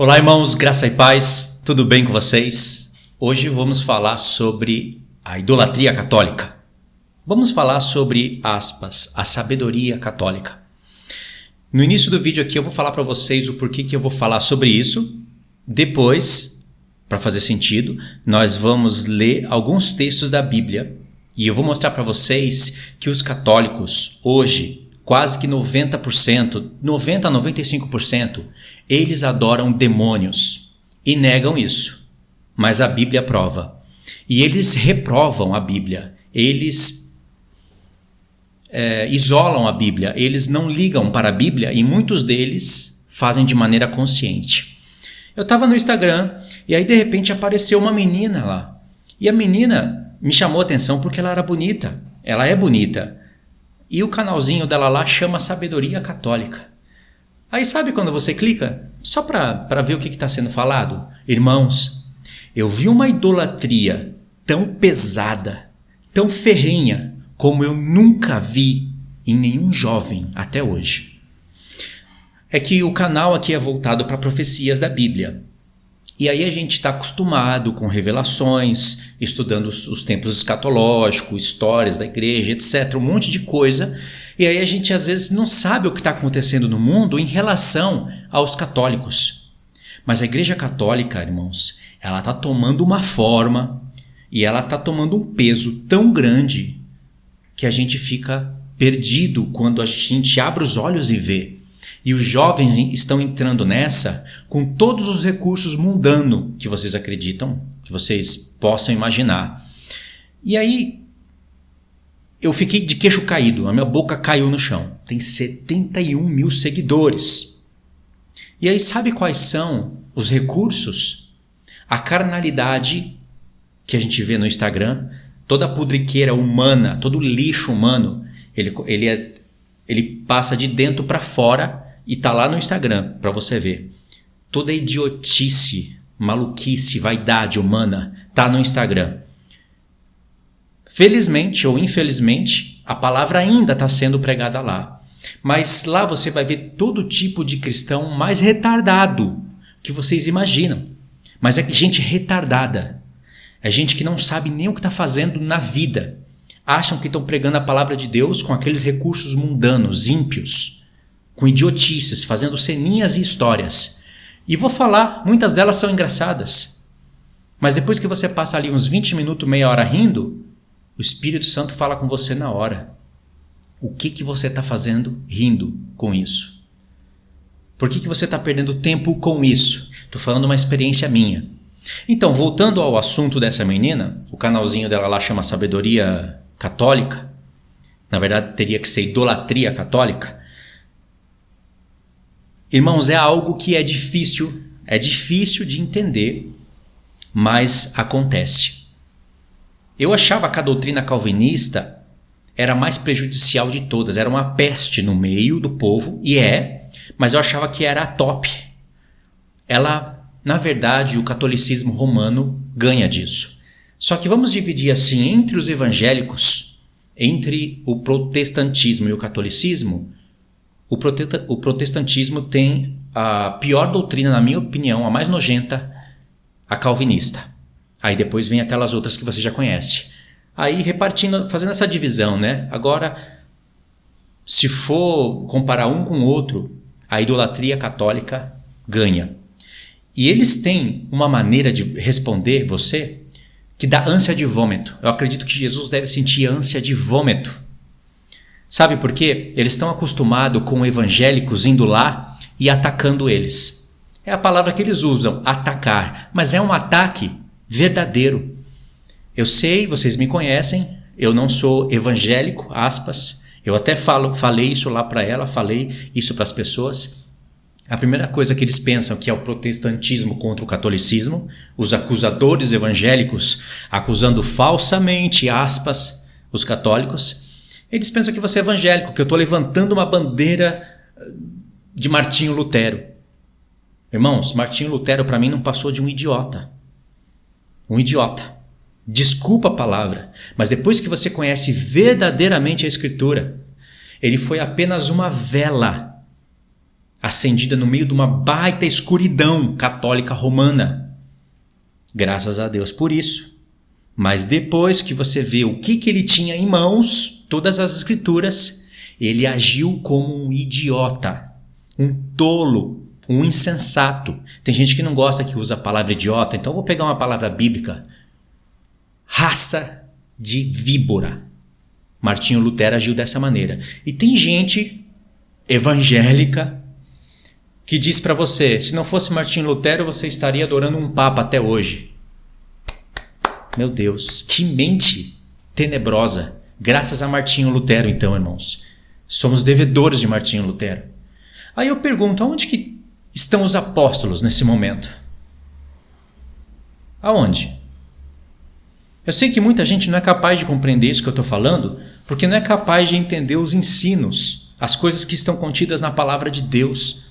Olá, irmãos, graça e paz, tudo bem com vocês? Hoje vamos falar sobre a idolatria católica. Vamos falar sobre, aspas, a sabedoria católica. No início do vídeo aqui eu vou falar para vocês o porquê que eu vou falar sobre isso. Depois, para fazer sentido, nós vamos ler alguns textos da Bíblia e eu vou mostrar para vocês que os católicos hoje, quase que 90%, 90% a 95%, eles adoram demônios e negam isso. Mas a Bíblia prova. E eles reprovam a Bíblia. Eles isolam a Bíblia. Eles não ligam para a Bíblia e muitos deles fazem de maneira consciente. Eu estava no Instagram e aí de repente apareceu uma menina lá. E a menina me chamou a atenção porque ela era bonita. Ela é bonita. E o canalzinho dela lá chama Sabedoria Católica. Aí sabe quando você clica? Só para ver o que está sendo falado? Irmãos, eu vi uma idolatria tão pesada, tão ferrenha, como eu nunca vi em nenhum jovem até hoje. É que o canal aqui é voltado para profecias da Bíblia. E aí a gente está acostumado com revelações, estudando os tempos escatológicos, histórias da igreja, etc. Um monte de coisa. E aí a gente às vezes não sabe o que está acontecendo no mundo em relação aos católicos. Mas a igreja católica, irmãos, ela está tomando uma forma e ela está tomando um peso tão grande que a gente fica perdido quando a gente abre os olhos e vê. E os jovens estão entrando nessa com todos os recursos mundanos que vocês acreditam, que vocês possam imaginar. E aí, eu fiquei de queixo caído, a minha boca caiu no chão. Tem 71 mil seguidores. E aí, sabe quais são os recursos? A carnalidade que a gente vê no Instagram, toda a pudriqueira humana, todo o lixo humano, ele passa de dentro para fora. E tá lá no Instagram para você ver. Toda idiotice, maluquice, vaidade humana tá no Instagram. Felizmente ou infelizmente, a palavra ainda está sendo pregada lá. Mas lá você vai ver todo tipo de cristão mais retardado que vocês imaginam. Mas é gente retardada. É gente que não sabe nem o que está fazendo na vida. Acham que estão pregando a palavra de Deus com aqueles recursos mundanos, ímpios. Com idiotices, fazendo ceninhas e histórias. E vou falar, muitas delas são engraçadas. Mas depois que você passa ali uns 20 minutos, meia hora rindo, o Espírito Santo fala com você na hora. O que você está fazendo rindo com isso? Por que você está perdendo tempo com isso? Estou falando uma experiência minha. Então, voltando ao assunto dessa menina, o canalzinho dela lá chama Sabedoria Católica. Na verdade, teria que ser Idolatria Católica. Irmãos, é algo que é difícil de entender, mas acontece. Eu achava que a doutrina calvinista era a mais prejudicial de todas, era uma peste no meio do povo, mas eu achava que era a top. Ela, na verdade, o catolicismo romano ganha disso. Só que vamos dividir assim, entre os evangélicos, entre o protestantismo e o catolicismo. O protestantismo tem a pior doutrina, na minha opinião, a mais nojenta, a calvinista. Aí depois vem aquelas outras que você já conhece. Aí repartindo, fazendo essa divisão, né? Agora, se for comparar um com o outro, a idolatria católica ganha. E eles têm uma maneira de responder você que dá ânsia de vômito. Eu acredito que Jesus deve sentir ânsia de vômito. Sabe por quê? Eles estão acostumados com evangélicos indo lá e atacando eles. É a palavra que eles usam, atacar. Mas é um ataque verdadeiro. Eu sei, vocês me conhecem, eu não sou evangélico, aspas. Eu até falei isso lá para ela, falei isso para as pessoas. A primeira coisa que eles pensam que é o protestantismo contra o catolicismo, os acusadores evangélicos acusando falsamente, aspas, os católicos. Eles pensam que você é evangélico, que eu estou levantando uma bandeira de Martinho Lutero. Irmãos, Martinho Lutero para mim não passou de um idiota. Um idiota. Desculpa a palavra, mas depois que você conhece verdadeiramente a Escritura, ele foi apenas uma vela acendida no meio de uma baita escuridão católica romana. Graças a Deus por isso. Mas depois que você vê o que ele tinha em mãos, todas as escrituras, ele agiu como um idiota, um tolo, um insensato. Tem gente que não gosta que usa a palavra idiota, então eu vou pegar uma palavra bíblica. Raça de víbora. Martinho Lutero agiu dessa maneira. E tem gente evangélica que diz para você, se não fosse Martinho Lutero, você estaria adorando um papa até hoje. Meu Deus, que mente tenebrosa. Graças a Martinho Lutero, então, irmãos. Somos devedores de Martinho Lutero. Aí eu pergunto, aonde que estão os apóstolos nesse momento? Aonde? Eu sei que muita gente não é capaz de compreender isso que eu estou falando, porque não é capaz de entender os ensinos, as coisas que estão contidas na palavra de Deus.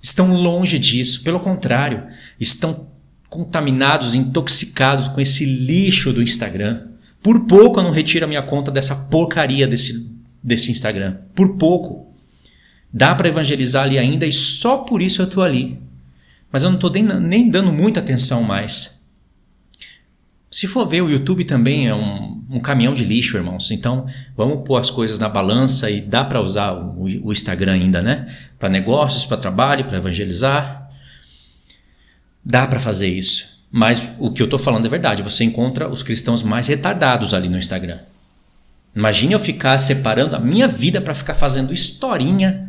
Estão longe disso, pelo contrário, estão contaminados, intoxicados com esse lixo do Instagram. Por pouco eu não retiro a minha conta dessa porcaria desse Instagram. Por pouco. Dá para evangelizar ali ainda e só por isso eu estou ali. Mas eu não estou nem dando muita atenção mais. Se for ver, o YouTube também é um caminhão de lixo, irmãos. Então, vamos pôr as coisas na balança e dá para usar o Instagram ainda, né? Para negócios, para trabalho, para evangelizar. Dá para fazer isso. Mas o que eu estou falando é verdade. Você encontra os cristãos mais retardados ali no Instagram. Imagine eu ficar separando a minha vida para ficar fazendo historinha.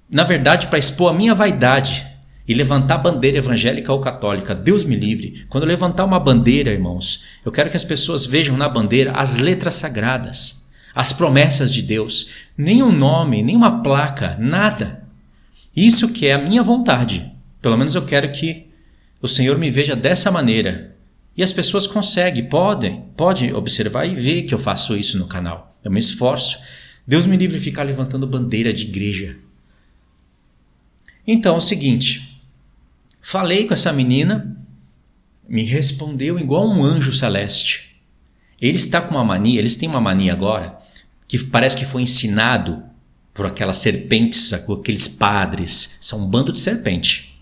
Na verdade, para expor a minha vaidade. E levantar bandeira evangélica ou católica. Deus me livre. Quando eu levantar uma bandeira, irmãos, eu quero que as pessoas vejam na bandeira as letras sagradas, as promessas de Deus. Nem um nome, nem uma placa, nada. Isso que é a minha vontade. Pelo menos eu quero que o Senhor me veja dessa maneira. E as pessoas podem observar e ver que eu faço isso no canal. Eu me esforço. Deus me livre de ficar levantando bandeira de igreja. Então é o seguinte... Falei com essa menina, me respondeu igual um anjo celeste. Eles têm uma mania agora, que parece que foi ensinado por aquelas serpentes, aqueles padres, são um bando de serpente.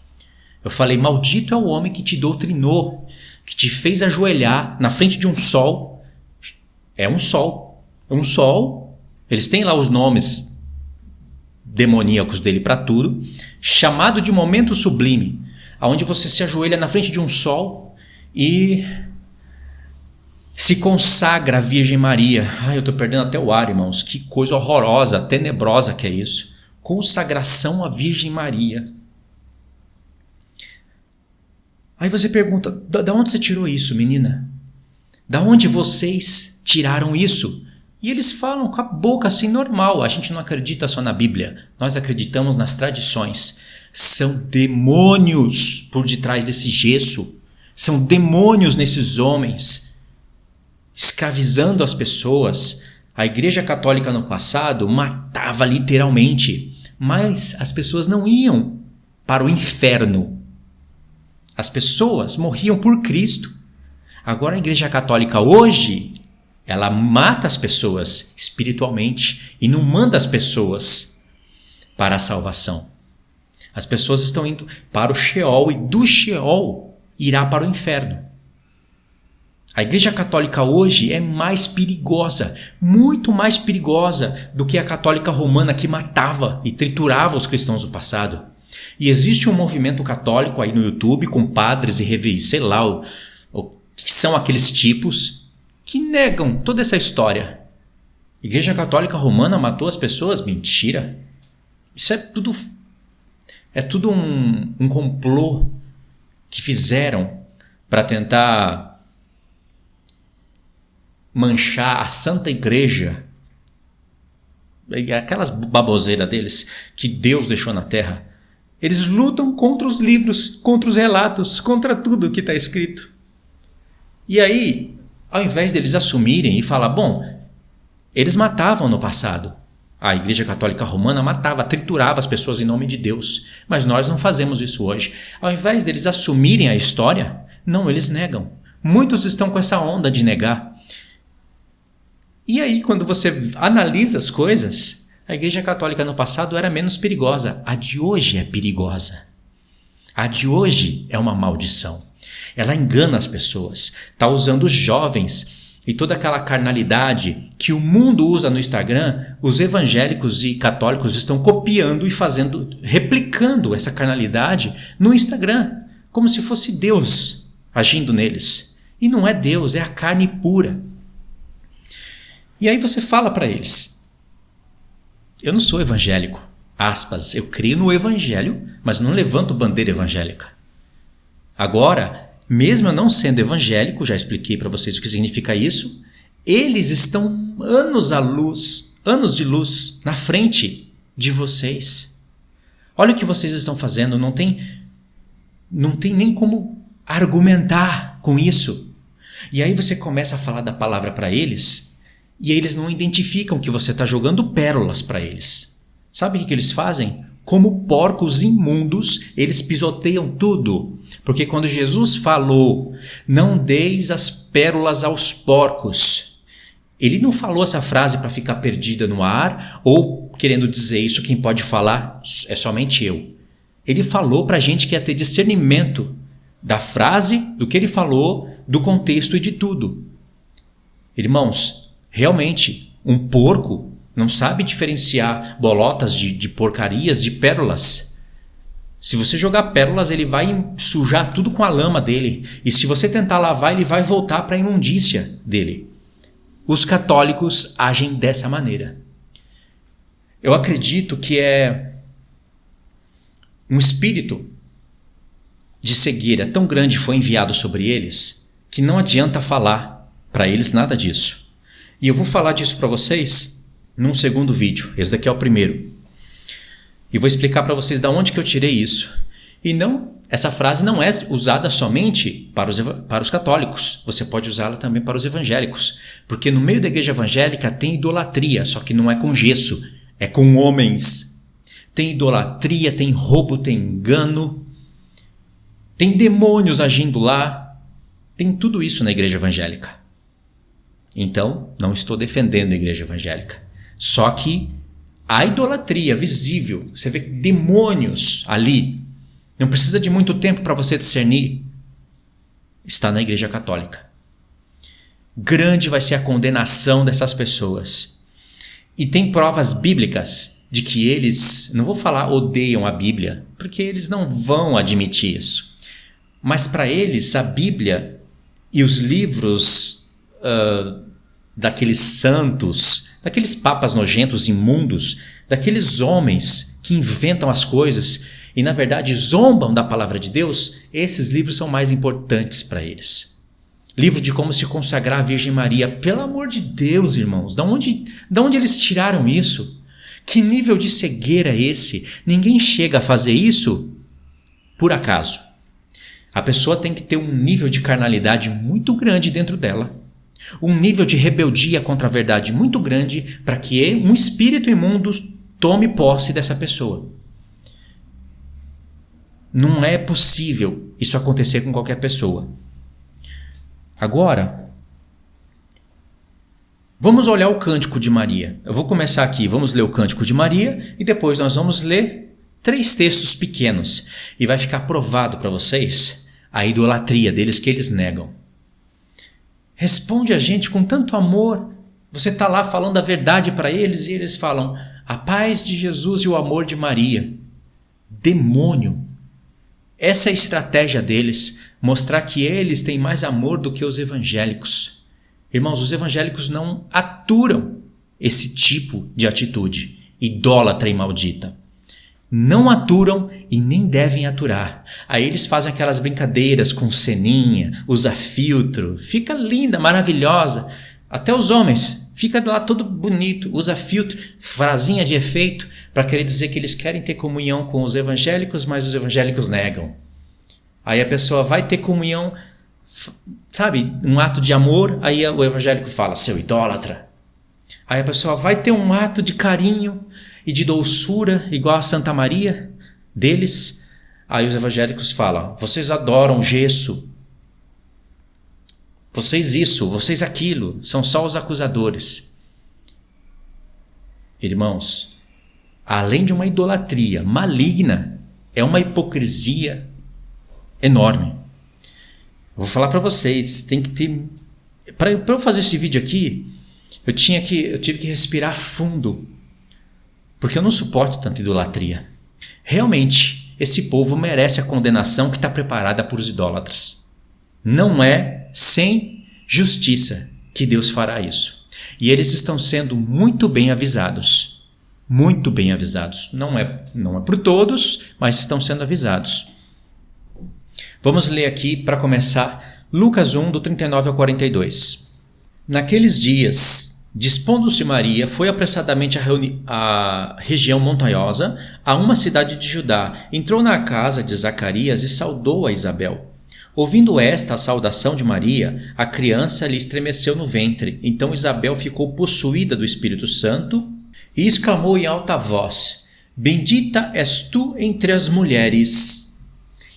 Eu falei, maldito é o homem que te doutrinou, que te fez ajoelhar na frente de um sol. É um sol. Eles têm lá os nomes demoníacos dele para tudo, chamado de momento sublime. Onde você se ajoelha na frente de um sol e se consagra à Virgem Maria. Ai, eu estou perdendo até o ar, irmãos. Que coisa horrorosa, tenebrosa que é isso. Consagração à Virgem Maria. Aí você pergunta, da onde você tirou isso, menina? Da onde vocês tiraram isso? E eles falam com a boca assim normal. A gente não acredita só na Bíblia. Nós acreditamos nas tradições. São demônios por detrás desse gesso. São demônios nesses homens, escravizando as pessoas. A Igreja Católica no passado matava literalmente, mas as pessoas não iam para o inferno. As pessoas morriam por Cristo. Agora a Igreja Católica hoje, ela mata as pessoas espiritualmente e não manda as pessoas para a salvação. As pessoas estão indo para o Sheol e do Sheol irá para o inferno. A Igreja Católica hoje é mais perigosa, muito mais perigosa do que a Católica Romana que matava e triturava os cristãos do passado. E existe um movimento católico aí no YouTube com padres e reverendes, sei lá, que são aqueles tipos que negam toda essa história. A Igreja Católica Romana matou as pessoas? Mentira. Isso é tudo um complô que fizeram para tentar manchar a Santa Igreja, aquelas baboseiras deles que Deus deixou na terra. Eles lutam contra os livros, contra os relatos, contra tudo que está escrito. E aí, ao invés deles assumirem e falar, bom, eles matavam no passado. A Igreja Católica Romana matava, triturava as pessoas em nome de Deus. Mas nós não fazemos isso hoje. Ao invés deles assumirem a história, não, eles negam. Muitos estão com essa onda de negar. E aí, quando você analisa as coisas, A Igreja Católica no passado era menos perigosa. A de hoje é perigosa. A de hoje é uma maldição. Ela engana as pessoas. Está usando os jovens e toda aquela carnalidade que o mundo usa no Instagram. Os evangélicos e católicos estão copiando e replicando essa carnalidade no Instagram. Como se fosse Deus agindo neles. E não é Deus, é a carne pura. E aí você fala para eles: eu não sou evangélico, aspas, eu creio no evangelho, mas não levanto bandeira evangélica. Agora, mesmo eu não sendo evangélico, já expliquei para vocês o que significa isso, eles estão anos de luz na frente de vocês. Olha o que vocês estão fazendo, não tem nem como argumentar com isso. E aí você começa a falar da palavra para eles, e eles não identificam que você está jogando pérolas para eles. Sabe o que eles fazem? Como porcos imundos, eles pisoteiam tudo. Porque quando Jesus falou, não deis as pérolas aos porcos, ele não falou essa frase para ficar perdida no ar, ou querendo dizer isso, quem pode falar é somente eu. Ele falou para a gente que ia ter discernimento da frase, do que ele falou, do contexto e de tudo. Irmãos, realmente, um porco não sabe diferenciar bolotas de porcarias de pérolas. Se você jogar pérolas, ele vai sujar tudo com a lama dele. E se você tentar lavar, ele vai voltar para a imundícia dele. Os católicos agem dessa maneira. Eu acredito que é um espírito de cegueira tão grande foi enviado sobre eles que não adianta falar para eles nada disso. E eu vou falar disso para vocês num segundo vídeo. Esse daqui é o primeiro. E vou explicar para vocês de onde que eu tirei isso. E não, essa frase não é usada somente para os católicos. Você pode usá-la também para os evangélicos. Porque no meio da igreja evangélica tem idolatria, só que não é com gesso, é com homens. Tem idolatria, tem roubo, tem engano, tem demônios agindo lá. Tem tudo isso na igreja evangélica. Então, não estou defendendo a igreja evangélica. Só que a idolatria visível, você vê demônios ali, não precisa de muito tempo para você discernir, está na igreja católica. Grande vai ser a condenação dessas pessoas. E tem provas bíblicas de que eles, não vou falar odeiam a Bíblia, porque eles não vão admitir isso. Mas para eles, a Bíblia e os livros daqueles santos, daqueles papas nojentos, imundos, daqueles homens que inventam as coisas e na verdade zombam da palavra de Deus, esses livros são mais importantes para eles. Livro de como se consagrar à Virgem Maria. Pelo amor de Deus, irmãos, da onde eles tiraram isso? Que nível de cegueira é esse? Ninguém chega a fazer isso por acaso. A pessoa tem que ter um nível de carnalidade muito grande dentro dela. Um nível de rebeldia contra a verdade muito grande para que um espírito imundo tome posse dessa pessoa. Não é possível isso acontecer com qualquer pessoa. Agora, vamos olhar o Cântico de Maria. Eu vou começar aqui, vamos ler o Cântico de Maria e depois nós vamos ler 3 textos pequenos. E vai ficar provado para vocês a idolatria deles que eles negam. Responde a gente com tanto amor. Você está lá falando a verdade para eles e eles falam a paz de Jesus e o amor de Maria. Demônio. Essa é a estratégia deles, mostrar que eles têm mais amor do que os evangélicos. Irmãos, os evangélicos não aturam esse tipo de atitude idólatra e maldita. Não aturam e nem devem aturar. Aí eles fazem aquelas brincadeiras com ceninha, usa filtro, fica linda, maravilhosa. Até os homens, fica lá todo bonito, usa filtro, frasinha de efeito, para querer dizer que eles querem ter comunhão com os evangélicos, mas os evangélicos negam. Aí a pessoa vai ter comunhão, sabe, um ato de amor, aí o evangélico fala, seu idólatra. Aí a pessoa vai ter um ato de carinho e de doçura, igual a Santa Maria deles. Aí os evangélicos falam, vocês adoram gesso. Vocês isso, vocês aquilo, são só os acusadores. Irmãos, além de uma idolatria maligna, é uma hipocrisia enorme. Vou falar para vocês, tem que ter... Para eu fazer esse vídeo aqui, eu tive que respirar fundo, porque eu não suporto tanta idolatria. Realmente, esse povo merece a condenação que está preparada por os idólatras. Não é sem justiça que Deus fará isso. E eles estão sendo muito bem avisados. Muito bem avisados. Não é por todos, mas estão sendo avisados. Vamos ler aqui, para começar, Lucas 1, do 39 ao 42. Naqueles dias, dispondo-se Maria, foi apressadamente à região montanhosa, a uma cidade de Judá. Entrou na casa de Zacarias e saudou a Isabel. Ouvindo esta a saudação de Maria, a criança lhe estremeceu no ventre. Então Isabel ficou possuída do Espírito Santo e exclamou em alta voz: Bendita és tu entre as mulheres,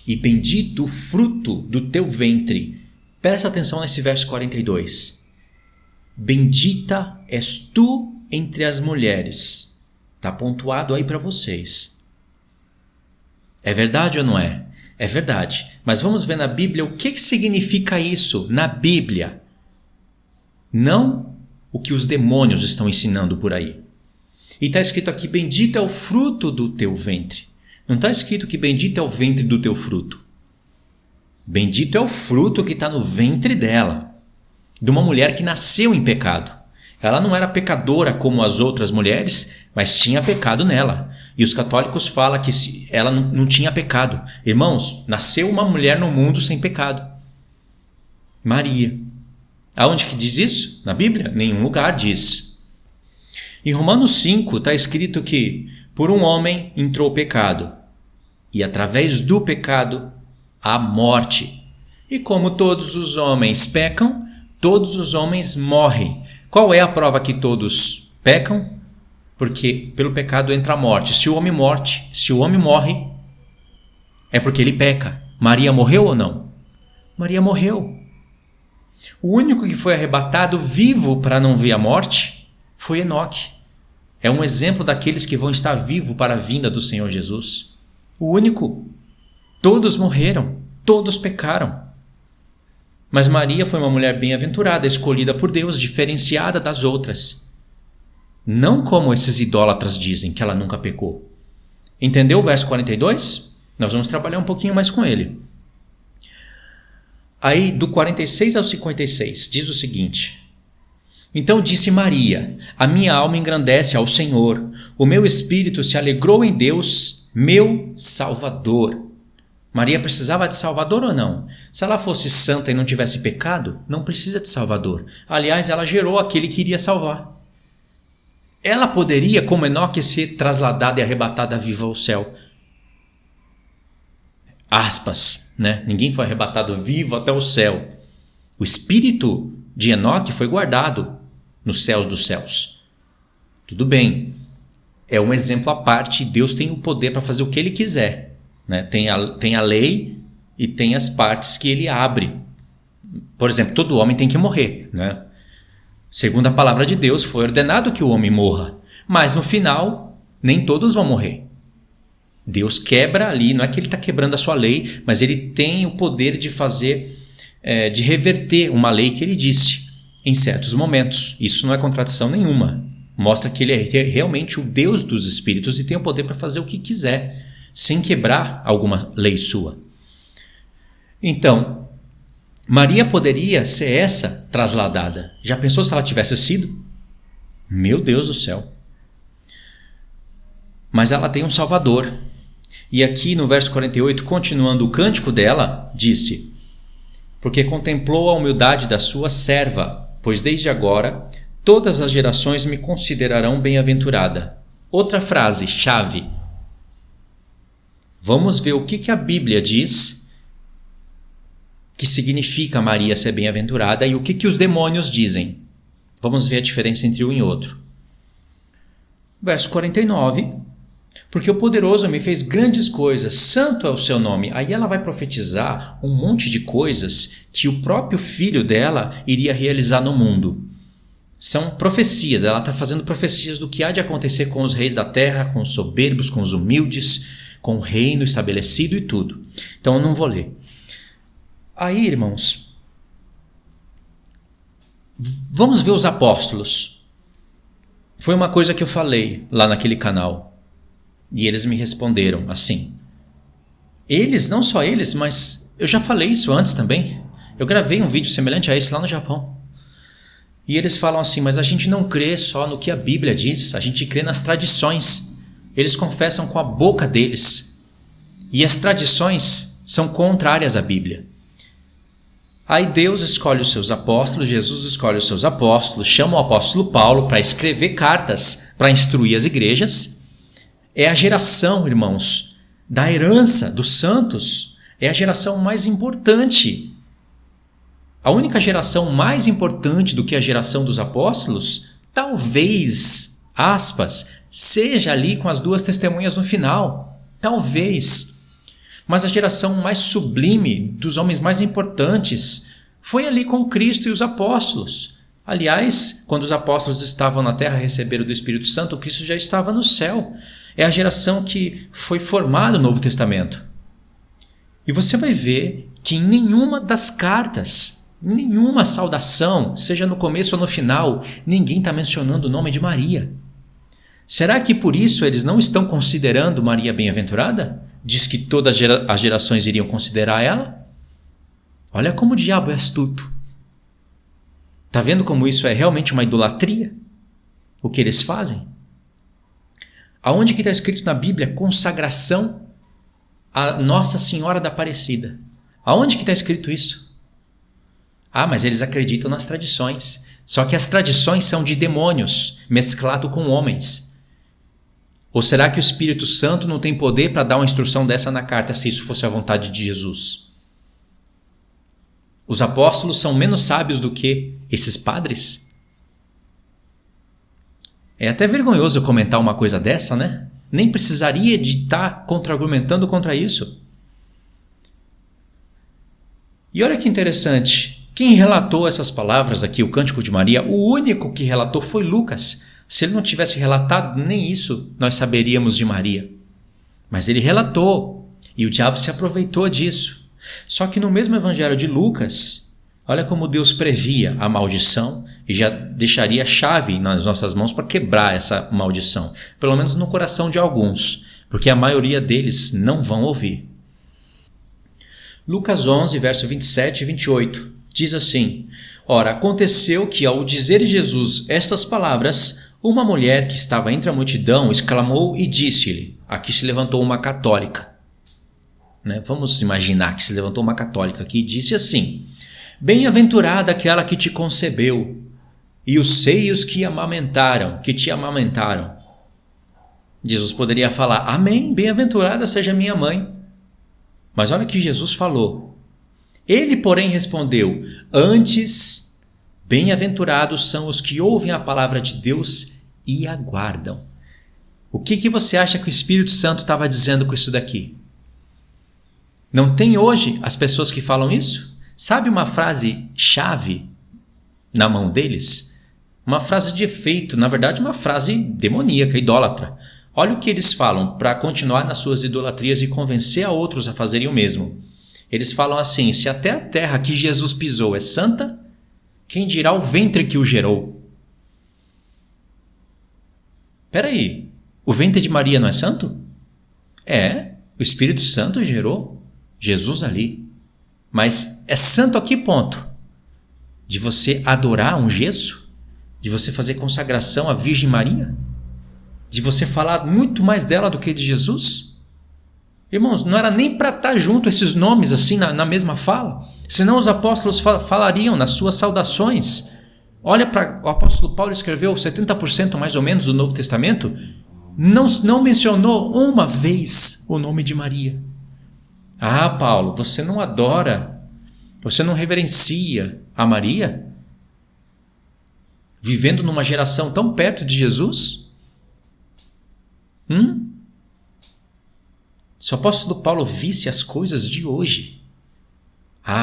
e bendito o fruto do teu ventre. Presta atenção nesse verso 42. Bendita és tu entre as mulheres. Está pontuado aí para vocês. É verdade ou não é? É verdade. Mas vamos ver na Bíblia o que significa isso na Bíblia. Não o que os demônios estão ensinando por aí. E está escrito aqui, bendito é o fruto do teu ventre. Não está escrito que bendito é o ventre do teu fruto. Bendito é o fruto que está no ventre dela. De uma mulher que nasceu em pecado. Ela não era pecadora como as outras mulheres, mas tinha pecado nela. E os católicos falam que ela não tinha pecado. Irmãos, nasceu uma mulher no mundo sem pecado. Maria. Aonde que diz isso? Na Bíblia? Nenhum lugar diz. Em Romanos 5 está escrito que por um homem entrou o pecado, e através do pecado a morte. E como todos os homens pecam, todos os homens morrem. Qual é a prova que todos pecam? Porque pelo pecado entra a morte. Se o homem morre, é porque ele peca. Maria morreu ou não? Maria morreu. O único que foi arrebatado vivo para não ver a morte foi Enoque. É um exemplo daqueles que vão estar vivos para a vinda do Senhor Jesus. O único. Todos morreram, todos pecaram. Mas Maria foi uma mulher bem-aventurada, escolhida por Deus, diferenciada das outras. Não como esses idólatras dizem, que ela nunca pecou. Entendeu o verso 42? Nós vamos trabalhar um pouquinho mais com ele. Aí, do 46 ao 56, diz o seguinte: Então disse Maria, a minha alma engrandece ao Senhor, o meu espírito se alegrou em Deus, meu Salvador. Maria precisava de Salvador ou não? Se ela fosse santa e não tivesse pecado, não precisa de Salvador. Aliás, ela gerou aquele que iria salvar. Ela poderia, como Enoque, ser trasladada e arrebatada viva ao céu. Aspas, né? Ninguém foi arrebatado vivo até o céu. O espírito de Enoque foi guardado nos céus dos céus. Tudo bem. É um exemplo à parte. Deus tem o poder para fazer o que Ele quiser. Né? Tem a lei e tem as partes que Ele abre. Por exemplo, todo homem tem que morrer. Né? Segundo a palavra de Deus, foi ordenado que o homem morra. Mas no final, nem todos vão morrer. Deus quebra ali, não é que Ele está quebrando a sua lei, mas Ele tem o poder de fazer, de reverter uma lei que Ele disse em certos momentos. Isso não é contradição nenhuma. Mostra que Ele é realmente o Deus dos espíritos e tem o poder para fazer o que quiser, sem quebrar alguma lei sua. Então, Maria poderia ser essa trasladada. Já pensou se ela tivesse sido? Meu Deus do céu. Mas ela tem um Salvador. E aqui no verso 48, continuando o cântico dela, disse: Porque contemplou a humildade da sua serva, pois desde agora todas as gerações me considerarão bem-aventurada. Outra frase, chave. Vamos ver o que a Bíblia diz que significa Maria ser bem-aventurada e o que os demônios dizem. Vamos ver a diferença entre um e outro. Verso 49. Porque o poderoso me fez grandes coisas, santo é o seu nome. Aí ela vai profetizar um monte de coisas que o próprio filho dela iria realizar no mundo. São profecias, ela está fazendo profecias do que há de acontecer com os reis da terra, com os soberbos, com os humildes, com o reino estabelecido e tudo. Então eu não vou ler. Aí, irmãos, vamos ver os apóstolos. Foi uma coisa que eu falei lá naquele canal. E eles me responderam assim. Eles, não só eles, mas eu já falei isso antes também. Eu gravei um vídeo semelhante a esse lá no Japão. E eles falam assim, mas a gente não crê só no que a Bíblia diz, a gente crê nas tradições. Eles confessam com a boca deles. E as tradições são contrárias à Bíblia. Aí Deus escolhe os seus apóstolos, Jesus escolhe os seus apóstolos, chama o apóstolo Paulo para escrever cartas para instruir as igrejas. É a geração, irmãos, da herança dos santos. É a geração mais importante. A única geração mais importante do que a geração dos apóstolos, talvez, aspas, seja ali com as duas testemunhas no final. Talvez. Mas a geração mais sublime, dos homens mais importantes, foi ali com Cristo e os apóstolos. Aliás, quando os apóstolos estavam na terra e receberam do Espírito Santo, Cristo já estava no céu. É a geração que foi formada no Novo Testamento. E você vai ver que em nenhuma das cartas, nenhuma saudação, seja no começo ou no final, ninguém está mencionando o nome de Maria. Será que por isso eles não estão considerando Maria bem-aventurada? Diz que todas as gerações iriam considerar ela? Olha como o diabo é astuto. Está vendo como isso é realmente uma idolatria? O que eles fazem? Aonde que está escrito na Bíblia consagração a Nossa Senhora da Aparecida? Aonde que está escrito isso? Ah, mas eles acreditam nas tradições. Só que as tradições são de demônios, mesclado com homens. Ou será que o Espírito Santo não tem poder para dar uma instrução dessa na carta, se isso fosse a vontade de Jesus? Os apóstolos são menos sábios do que esses padres? É até vergonhoso eu comentar uma coisa dessa, né? Nem precisaria de estar contra-argumentando contra isso. E olha que interessante. Quem relatou essas palavras aqui, o Cântico de Maria, o único que relatou foi Lucas. Se ele não tivesse relatado nem isso, nós saberíamos de Maria. Mas ele relatou, e o diabo se aproveitou disso. Só que no mesmo evangelho de Lucas, olha como Deus previa a maldição e já deixaria a chave nas nossas mãos para quebrar essa maldição. Pelo menos no coração de alguns, porque a maioria deles não vão ouvir. Lucas 11, verso 27 e 28. Diz assim: Ora, aconteceu que ao dizer Jesus estas palavras, uma mulher que estava entre a multidão exclamou e disse-lhe, aqui se levantou uma católica, né? Vamos imaginar que se levantou uma católica aqui e disse assim: Bem-aventurada aquela que te concebeu e os seios que te amamentaram. Jesus poderia falar, amém, bem-aventurada seja minha mãe. Mas olha o que Jesus falou. Ele, porém, respondeu, antes, bem-aventurados são os que ouvem a palavra de Deus e aguardam. O que você acha que o Espírito Santo estava dizendo com isso daqui? Não tem hoje as pessoas que falam isso? Sabe uma frase chave na mão deles? Uma frase de efeito, na verdade uma frase demoníaca, idólatra. Olha o que eles falam para continuar nas suas idolatrias e convencer a outros a fazerem o mesmo. Eles falam assim, se até a terra que Jesus pisou é santa, quem dirá o ventre que o gerou? Peraí, o ventre de Maria não é santo? É, o Espírito Santo gerou Jesus ali. Mas é santo a que ponto? De você adorar um gesso? De você fazer consagração à Virgem Maria? De você falar muito mais dela do que de Jesus? Irmãos, não era nem para estar junto esses nomes assim na mesma fala. Senão os apóstolos falariam nas suas saudações. Olha para o apóstolo Paulo escreveu 70% mais ou menos do Novo Testamento. Não mencionou uma vez o nome de Maria. Ah, Paulo, você não adora, você não reverencia a Maria? Vivendo numa geração tão perto de Jesus? Se o apóstolo Paulo visse as coisas de hoje,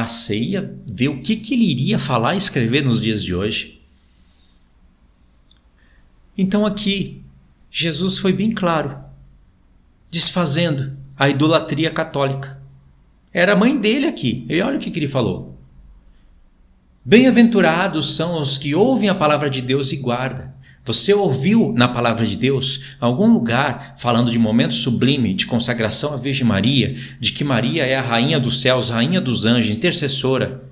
você ia ver o que ele iria falar e escrever nos dias de hoje. Então aqui, Jesus foi bem claro, desfazendo a idolatria católica. Era a mãe dele aqui, e olha o que ele falou. Bem-aventurados são os que ouvem a palavra de Deus e guardam. Você ouviu na palavra de Deus algum lugar falando de momento sublime de consagração à Virgem Maria, de que Maria é a rainha dos céus, rainha dos anjos, intercessora,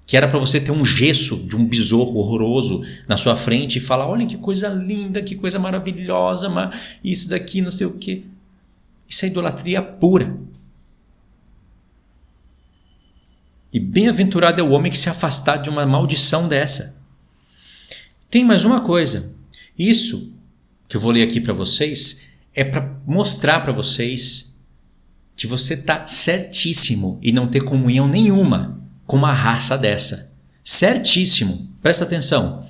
que era para você ter um gesso de um besouro horroroso na sua frente e falar, olha que coisa linda, que coisa maravilhosa, mas isso daqui não sei o quê. Isso é idolatria pura. E bem-aventurado é o homem que se afastar de uma maldição dessa. Tem mais uma coisa. Isso que eu vou ler aqui para vocês é para mostrar para vocês que você está certíssimo em não ter comunhão nenhuma com uma raça dessa. Certíssimo. Presta atenção.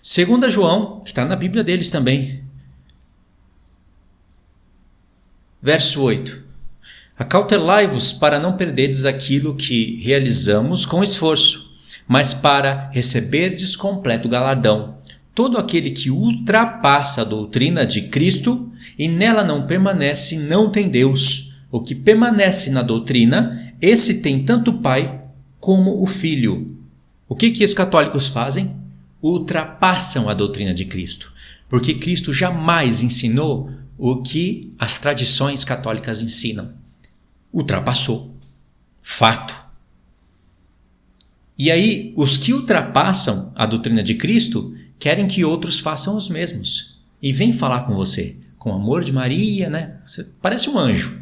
2 João, que está na Bíblia deles também. Verso 8. Acautelai-vos para não perderdes aquilo que realizamos com esforço, mas para receberdes completo galardão. Todo aquele que ultrapassa a doutrina de Cristo e nela não permanece, não tem Deus. O que permanece na doutrina, esse tem tanto o Pai como o Filho. O que os católicos fazem? Ultrapassam a doutrina de Cristo, porque Cristo jamais ensinou o que as tradições católicas ensinam. Ultrapassou. Fato. E aí, os que ultrapassam a doutrina de Cristo querem que outros façam os mesmos. E vem falar com você, com o amor de Maria, né? Você parece um anjo,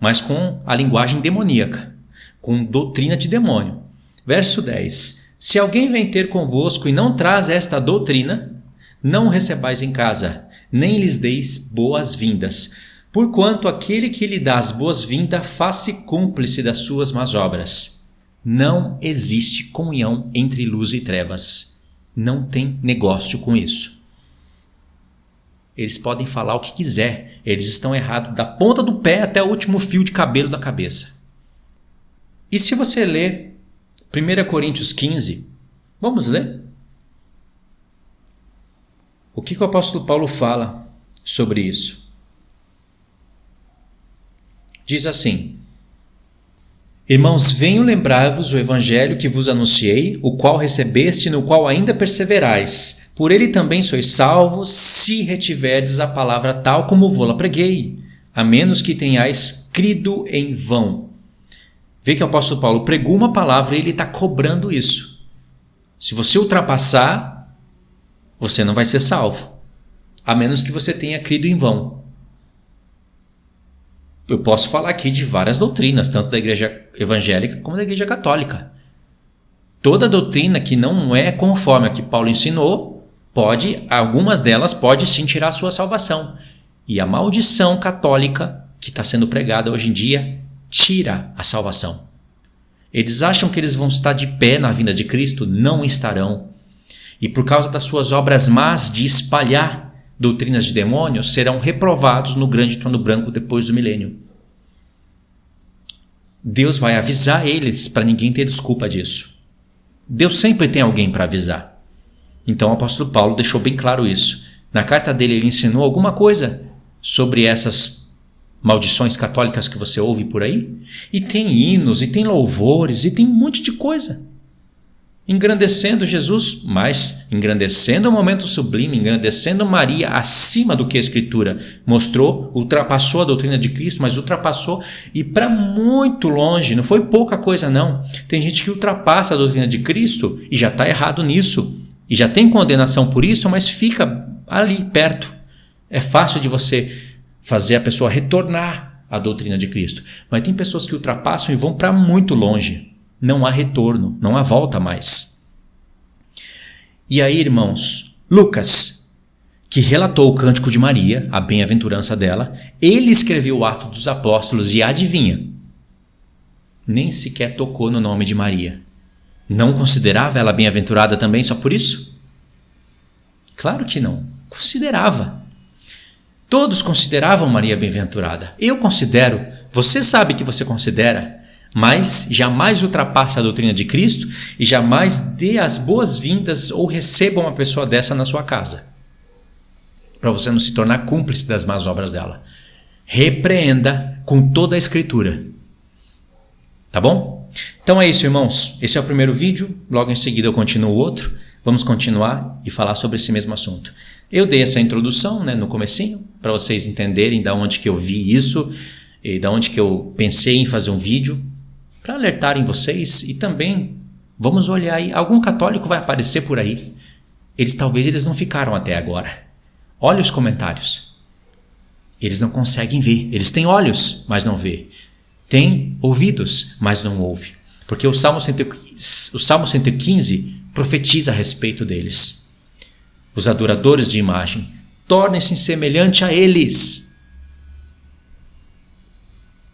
mas com a linguagem demoníaca, com doutrina de demônio. Verso 10. Se alguém vem ter convosco e não traz esta doutrina, não o recebais em casa, nem lhes deis boas-vindas, porquanto aquele que lhe dá as boas-vindas faz-se cúmplice das suas más obras. Não existe comunhão entre luz e trevas. Não tem negócio com isso. Eles podem falar o que quiser, eles estão errados da ponta do pé até o último fio de cabelo da cabeça. E se você ler 1 Coríntios 15, vamos ler? O que o apóstolo Paulo fala sobre isso? Diz assim: Irmãos, venho lembrar-vos o evangelho que vos anunciei, o qual recebeste, no qual ainda perseverais. Por ele também sois salvos, se retiverdes a palavra tal como vou-la preguei, a menos que tenhais crido em vão. Vê que o apóstolo Paulo pregou uma palavra e ele está cobrando isso. Se você ultrapassar, você não vai ser salvo, a menos que você tenha crido em vão. Eu posso falar aqui de várias doutrinas, tanto da igreja evangélica como da igreja católica. Toda doutrina que não é conforme a que Paulo ensinou, algumas delas pode sim tirar a sua salvação. E a maldição católica que está sendo pregada hoje em dia tira a salvação. Eles acham que eles vão estar de pé na vinda de Cristo? Não estarão. E por causa das suas obras más de espalhar doutrinas de demônios, serão reprovados no grande trono branco depois do milênio. Deus vai avisar eles para ninguém ter desculpa disso. Deus sempre tem alguém para avisar. Então o apóstolo Paulo deixou bem claro isso. Na carta dele ele ensinou alguma coisa sobre essas maldições católicas que você ouve por aí. E tem hinos, e tem louvores, e tem um monte de coisa. Engrandecendo Jesus, mas engrandecendo o momento sublime, engrandecendo Maria acima do que a Escritura mostrou, ultrapassou a doutrina de Cristo, mas ultrapassou e para muito longe, não foi pouca coisa não. Tem gente que ultrapassa a doutrina de Cristo e já está errado nisso, e já tem condenação por isso, mas fica ali perto. É fácil de você fazer a pessoa retornar à doutrina de Cristo, mas tem pessoas que ultrapassam e vão para muito longe. Não há retorno, não há volta mais. E aí, irmãos, Lucas, que relatou o cântico de Maria, a bem-aventurança dela, ele escreveu o Atos dos Apóstolos e adivinha? Nem sequer tocou no nome de Maria. Não considerava ela bem-aventurada também só por isso? Claro que não. Considerava. Todos consideravam Maria bem-aventurada. Eu considero. Você sabe que você considera. Mas jamais ultrapasse a doutrina de Cristo e jamais dê as boas-vindas ou receba uma pessoa dessa na sua casa. para você não se tornar cúmplice das más obras dela. Repreenda com toda a escritura. Tá bom? Então é isso, irmãos. Esse é o primeiro vídeo. Logo em seguida eu continuo o outro. Vamos continuar e falar sobre esse mesmo assunto. Eu dei essa introdução, né, no comecinho, para vocês entenderem da onde que eu vi isso e da onde que eu pensei em fazer um vídeo, para alertarem vocês. E também vamos olhar aí, algum católico vai aparecer por aí. Talvez eles não ficaram até agora. Olha os comentários. Eles não conseguem ver. Eles têm olhos, mas não vê. Tem ouvidos, mas não ouve. Porque o Salmo 115 profetiza a respeito deles. Os adoradores de imagem, tornem-se semelhante a eles.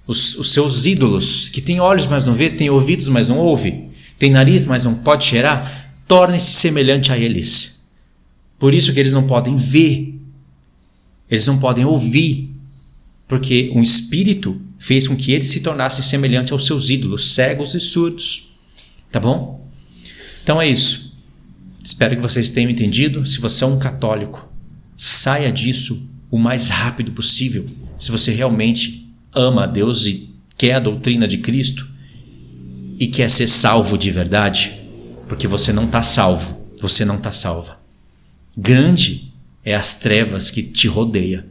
Os seus ídolos, que têm olhos, mas não vê, têm ouvidos, mas não ouve, têm nariz, mas não pode cheirar, tornem-se semelhante a eles. Por isso que eles não podem ver, eles não podem ouvir, porque um espírito fez com que eles se tornassem semelhantes aos seus ídolos, cegos e surdos. Tá bom? Então é isso. Espero que vocês tenham entendido. Se você é um católico, saia disso o mais rápido possível. Se você realmente ama a Deus e quer a doutrina de Cristo e quer ser salvo de verdade, porque você não está salvo, você não está salva. Grande é as trevas que te rodeia.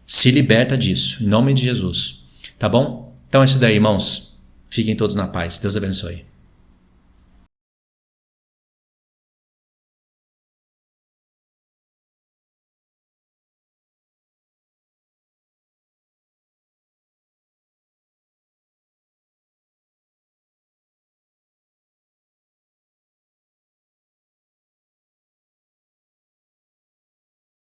Se liberta disso, em nome de Jesus. Tá bom? Então é isso daí, irmãos. Fiquem todos na paz. Deus abençoe.